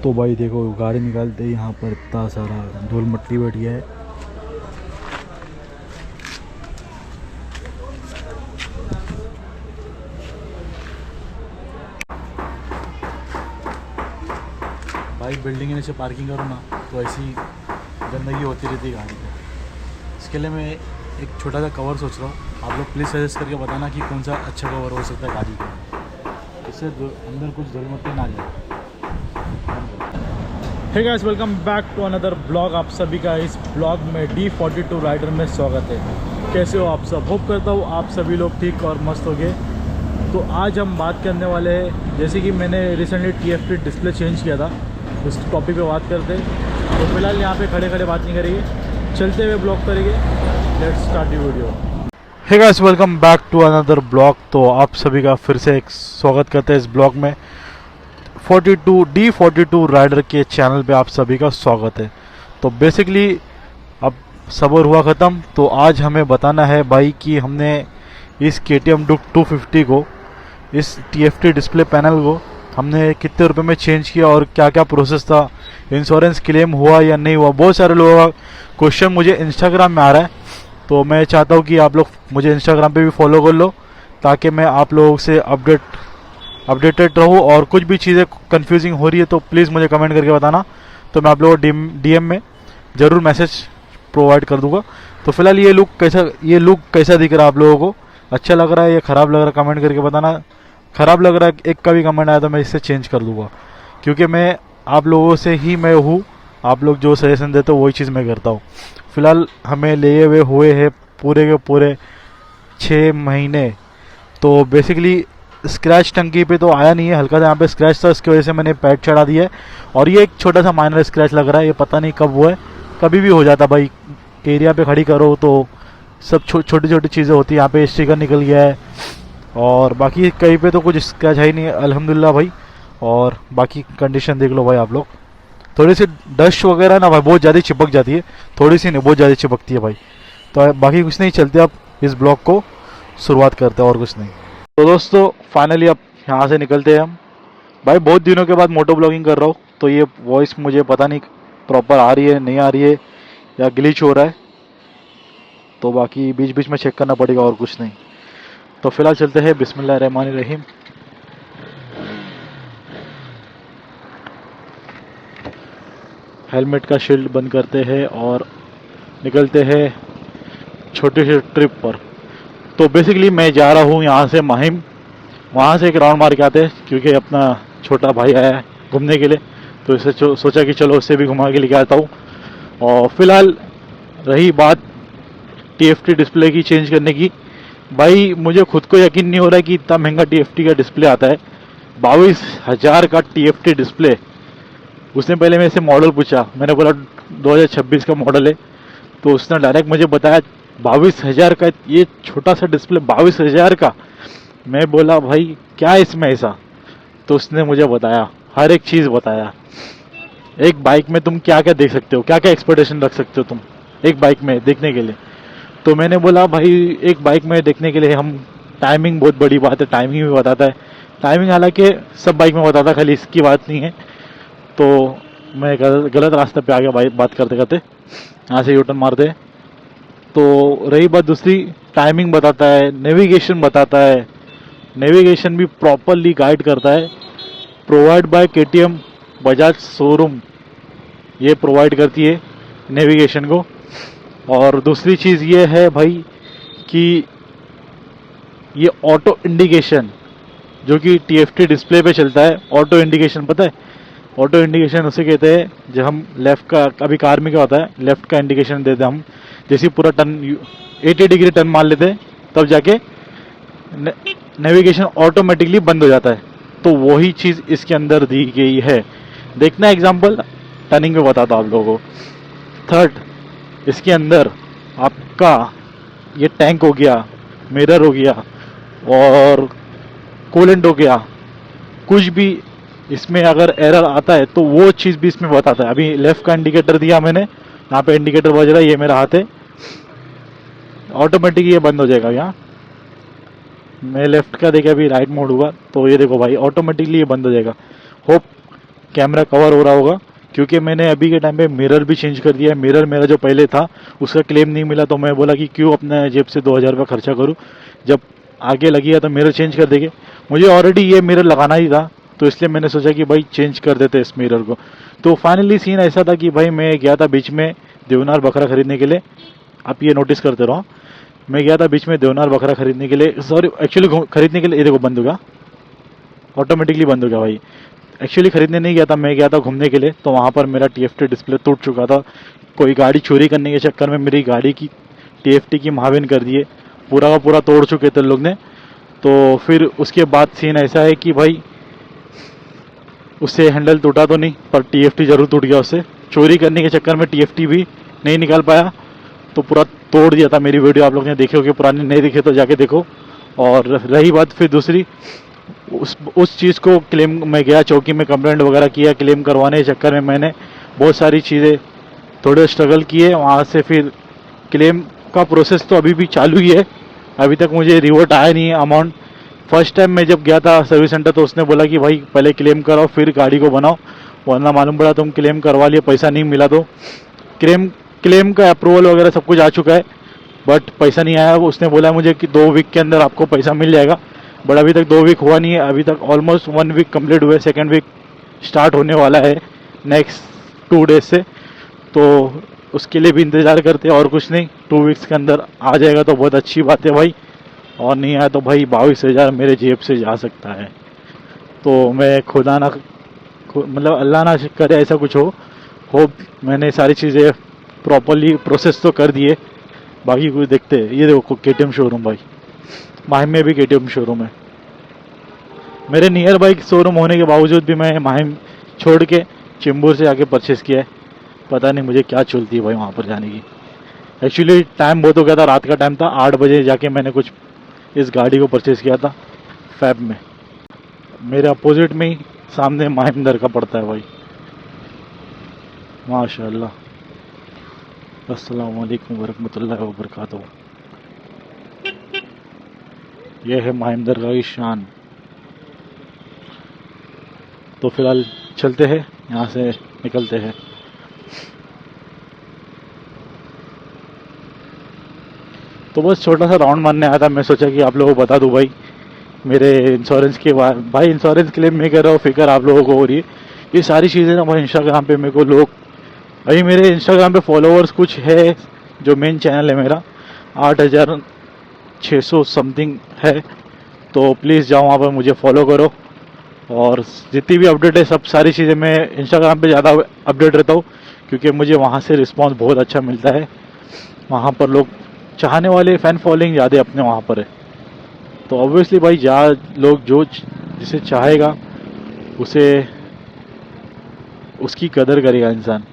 तो भाई देखो गाड़ी निकालते ही यहाँ पर इतना सारा धूल मट्टी बैठ गया है। भाई बिल्डिंग के नीचे पार्किंग करो ना तो ऐसी गंदगी होती रहती है गाड़ी में। इसके लिए मैं एक छोटा सा कवर सोच रहा हूँ। आप लोग प्लीज़ सजेस्ट करके बताना कि कौन सा अच्छा कवर हो सकता है गाड़ी का, इससे अंदर कुछ धूल मट्टी ना जाए। Hey guys, welcome back to another blog. आप सभी का इस ब्लॉग में D42 राइडर में स्वागत है। कैसे हो आप सब? होप करता हूँ आप सभी लोग ठीक और मस्त हो गए। तो आज हम बात करने वाले हैं, जैसे कि मैंने रिसेंटली TFT डिस्प्ले चेंज किया था, उस टॉपिक पे बात करते हैं। तो फिलहाल यहाँ पे खड़े खड़े बात नहीं करेंगे, चलते हुए ब्लॉग करेंगे। Let's start the video. Hey guys, welcome back to another blog. तो आप सभी का फिर से एक स्वागत करते हैं इस ब्लॉग में। D42 राइडर के चैनल पे आप सभी का स्वागत है। तो बेसिकली अब सब्र हुआ ख़त्म। तो आज हमें बताना है भाई कि हमने इस KTM Duke 250 को, इस TFT डिस्प्ले पैनल को हमने कितने रुपए में चेंज किया और क्या क्या प्रोसेस था, इंश्योरेंस क्लेम हुआ या नहीं हुआ। बहुत सारे लोगों का क्वेश्चन मुझे इंस्टाग्राम में आ रहा है, तो मैं चाहता हूँ कि आप लोग मुझे इंस्टाग्राम पे भी फॉलो कर लो, ताकि मैं आप लोगों से अपडेटेड रहूँ। और कुछ भी चीज़ें कंफ्यूजिंग हो रही है तो प्लीज़ मुझे कमेंट करके बताना, तो मैं आप लोगों को DM में ज़रूर मैसेज प्रोवाइड कर दूंगा। तो फिलहाल ये लुक कैसा दिख रहा है आप लोगों को? अच्छा लग रहा है या ख़राब लग रहा है? कमेंट करके बताना। ख़राब लग रहा है एक का भी कमेंट आया तो मैं इससे चेंज कर दूंगा, क्योंकि मैं आप लोगों से ही मैं हूँ। आप लोग जो सजेशन देते हो वही चीज़ मैं करता हूँ। फिलहाल हमें लिए हुए हैं पूरे के पूरे 6 महीने। तो बेसिकली स्क्रैच टंकी पे तो आया नहीं है, हल्का सा यहाँ पे स्क्रैच था, इसकी वजह से मैंने पैड चढ़ा दिया है। और ये एक छोटा सा माइनर स्क्रैच लग रहा है, ये पता नहीं कब हुआ है, कभी भी हो जाता भाई। एरिया पे खड़ी करो तो सब छोटी छोटी चीज़ें होती है। यहाँ पे स्टिकर निकल गया है और बाकी कहीं पे तो कुछ स्क्रैच है ही नहीं, अल्हम्दुलिल्लाह भाई। और बाकी कंडीशन देख लो भाई आप लोग। थोड़ी सी डस्ट वगैरह ना भाई बहुत ज़्यादा चिपक जाती है, थोड़ी सी नहीं बहुत ज़्यादा चिपकती है भाई। तो बाकी कुछ नहीं, चलते आप इस ब्लॉग को शुरुआत करते हैं और कुछ नहीं। तो दोस्तों फाइनली अब यहाँ से निकलते हैं हम। भाई बहुत दिनों के बाद मोटो ब्लॉगिंग कर रहा हूँ, तो ये वॉइस मुझे पता नहीं प्रॉपर आ रही है नहीं आ रही है या ग्लिच हो रहा है, तो बाकी बीच बीच में चेक करना पड़ेगा और कुछ नहीं। तो फिलहाल चलते हैं, बिस्मिल्लाहिर्रहमानिर्रहीम। हेलमेट का शील्ड बंद करते हैं और निकलते हैं छोटी सी ट्रिप पर। तो बेसिकली मैं जा रहा हूँ यहाँ से माहिम, वहाँ से एक राउंड मार के आते हैं, क्योंकि अपना छोटा भाई आया है घूमने के लिए, तो इसे सोचा कि चलो उससे भी घुमा के लेके आता हूँ। और फिलहाल रही बात TFT डिस्प्ले की चेंज करने की, भाई मुझे खुद को यकीन नहीं हो रहा है कि इतना महंगा TFT का डिस्प्ले आता है। 22,000 का TFT डिस्प्ले। उसने पहले मेरे से मॉडल पूछा, मैंने बोला 2026 का मॉडल है, तो उसने डायरेक्ट मुझे बताया 22,000 का ये छोटा सा डिस्प्ले, 22,000 का। मैं बोला भाई क्या इसमें ऐसा? तो उसने मुझे बताया, हर एक चीज़ बताया। एक बाइक में तुम क्या क्या देख सकते हो, क्या क्या एक्सपेक्टेशन रख सकते हो तुम एक बाइक में देखने के लिए। तो मैंने बोला भाई एक बाइक में देखने के लिए हम, टाइमिंग बहुत बड़ी बात है, टाइमिंग भी बताता है। टाइमिंग हालांकि सब बाइक में बताता, खाली इसकी बात नहीं है। तो मैं गलत रास्ते पे आ गया भाई बात करते करते, यहाँ से यूटर्न मारते। तो रही बात दूसरी, टाइमिंग बताता है, नेविगेशन बताता है, नेविगेशन भी प्रॉपरली गाइड करता है। Provide by KTM Bajaj showroom, ये प्रोवाइड करती है नेविगेशन को। और दूसरी चीज़ ये है भाई कि ये ऑटो इंडिकेशन, जो कि TFT डिस्प्ले पे चलता है। ऑटो इंडिकेशन पता है? ऑटो इंडिकेशन उसे कहते हैं जब हम लेफ़्ट का, अभी कार में क्या होता है, लेफ़्ट का इंडिकेशन देते हैं हम, जैसे पूरा टर्न 80 डिग्री टर्न मार लेते हैं, तब जाके नेविगेशन ऑटोमेटिकली बंद हो जाता है। तो वही चीज़ इसके अंदर दी गई है। देखना एग्जांपल टर्निंग में बताता हूँ आप लोगों को। थर्ड, इसके अंदर आपका ये टैंक हो गया, मिरर हो गया और कूलेंट हो गया, कुछ भी इसमें अगर एरर आता है तो वो चीज़ भी इसमें बताता है। अभी लेफ़्ट का इंडिकेटर दिया मैंने, यहाँ पे इंडिकेटर बज रहा है, ये मेरा हाथ है, ऑटोमेटिक ये बंद हो जाएगा। यहाँ मैं लेफ्ट का देखा, अभी राइट मोड हुआ तो ये देखो भाई ऑटोमेटिकली ये बंद हो जाएगा। होप कैमरा कवर हो रहा होगा, क्योंकि मैंने अभी के टाइम पे मिरर भी चेंज कर दिया है। मिरर मेरा जो पहले था उसका क्लेम नहीं मिला, तो मैं बोला कि क्यों अपने जेब से 2000 रुपये खर्चा करूँ, जब आगे लगी है तो मिरर चेंज कर देंगे। मुझे ऑलरेडी ये मिरर लगाना ही था, तो इसलिए मैंने सोचा कि भाई चेंज कर देते इस मिरर को। तो फाइनली सीन ऐसा था कि भाई मैं गया था बीच में देवनार बकरा खरीदने के लिए। आप ये नोटिस करते रहो, मैं गया था बीच में देवनार बकरा खरीदने के लिए, सॉरी एक्चुअली खरीदने के लिए। ये देखो बंद हो गया, ऑटोमेटिकली बंद हो गया भाई। एक्चुअली खरीदने नहीं गया था, मैं गया था घूमने के लिए। तो वहाँ पर मेरा TFT डिस्प्ले टूट चुका था। कोई गाड़ी चोरी करने के चक्कर में मेरी गाड़ी की TFT की महाविन कर दिए, पूरा का पूरा तोड़ चुके थे लोग ने। तो फिर उसके बाद सीन ऐसा है कि भाई उससे हैंडल टूटा तो नहीं, पर TFT जरूर टूट गया उससे। चोरी करने के चक्कर में TFT भी नहीं निकाल पाया, तो पूरा तोड़ दिया था। मेरी वीडियो आप लोग ने देखी होगी, पुरानी नहीं देखी तो जाके देखो। और रही बात फिर दूसरी, उस चीज़ को क्लेम, मैं गया चौकी में कंप्लेंट वगैरह किया, क्लेम करवाने के चक्कर में मैंने बहुत सारी चीज़ें थोड़े स्ट्रगल किए। वहाँ से फिर क्लेम का प्रोसेस तो अभी भी चालू ही है, अभी तक मुझे रिवोट आया नहीं है अमाउंट। फर्स्ट टाइम मैं जब गया था सर्विस सेंटर, तो उसने बोला कि भाई पहले क्लेम कराओ फिर गाड़ी को बनाओ, वरना मालूम पड़ा तुम क्लेम करवा लिए पैसा नहीं मिला। तो क्लेम क्लेम का अप्रूवल वगैरह सब कुछ आ चुका है, बट पैसा नहीं आया। उसने बोला मुझे कि 2 वीक के अंदर आपको पैसा मिल जाएगा, बट अभी तक 2 वीक हुआ नहीं है। अभी तक ऑलमोस्ट 1 वीक कंप्लीट हुआ है, सेकेंड वीक स्टार्ट होने वाला है नेक्स्ट 2 डेज से। तो उसके लिए भी इंतज़ार करते हैं और कुछ नहीं। 2 वीक्स के अंदर आ जाएगा तो बहुत अच्छी बात है भाई, और नहीं आया तो भाई 22,000 मेरे जेब से जा सकता है। तो मैं खुदा ना मतलब अल्लाह ना करे ऐसा कुछ हो मैंने सारी चीज़ें प्रॉपरली प्रोसेस तो कर दिए, बाकी कुछ देखते हैं। ये देखो KTM शोरूम भाई, माहिम में भी KTM शोरूम है। मेरे नियर बाई शोरूम होने के बावजूद भी मैं माहिम छोड़ के चेंबूर से आके परचेस किया है। पता नहीं मुझे क्या चलती है भाई वहाँ पर जाने की। एक्चुअली टाइम बहुत हो गया था, रात का टाइम था, 8 बजे जाके मैंने कुछ इस गाड़ी को परचेस किया था फैब में। मेरे अपोजिट में ही सामने महिंदर का पड़ता है भाई, माशाल्लाह। अस्सलाम वालेकुम वरहमतुल्लाहि वबरकातुहू। यह है महिंदर का ही शान। तो फिलहाल चलते हैं, यहाँ से निकलते हैं। तो बस छोटा सा राउंड मारने आया था, मैं सोचा कि आप लोगों को बता दूं भाई मेरे इंश्योरेंस के बाद। भाई इंश्योरेंस क्लेम नहीं कर रहा हूँ, फिक्र आप लोगों को हो रही है। ये सारी चीज़ें ना भाई इंस्टाग्राम पे मेरे को लोग, भाई मेरे इंस्टाग्राम पे फॉलोअर्स कुछ है, जो मेन चैनल है मेरा 8,600 समथिंग है। तो प्लीज़ जाओ वहाँ पर मुझे फॉलो करो, और जितनी भी अपडेट है सब सारी चीज़ें मैं इंस्टाग्राम पे ज़्यादा अपडेट रहता हूँ, क्योंकि मुझे वहाँ से रिस्पॉन्स बहुत अच्छा मिलता है। वहाँ पर लोग चाहने वाले, फ़ैन फॉलोइंग ज़्यादा अपने वहाँ पर है। तो ऑब्वियसली भाई लोग जो जिसे चाहेगा उसे उसकी कदर करेगा इंसान।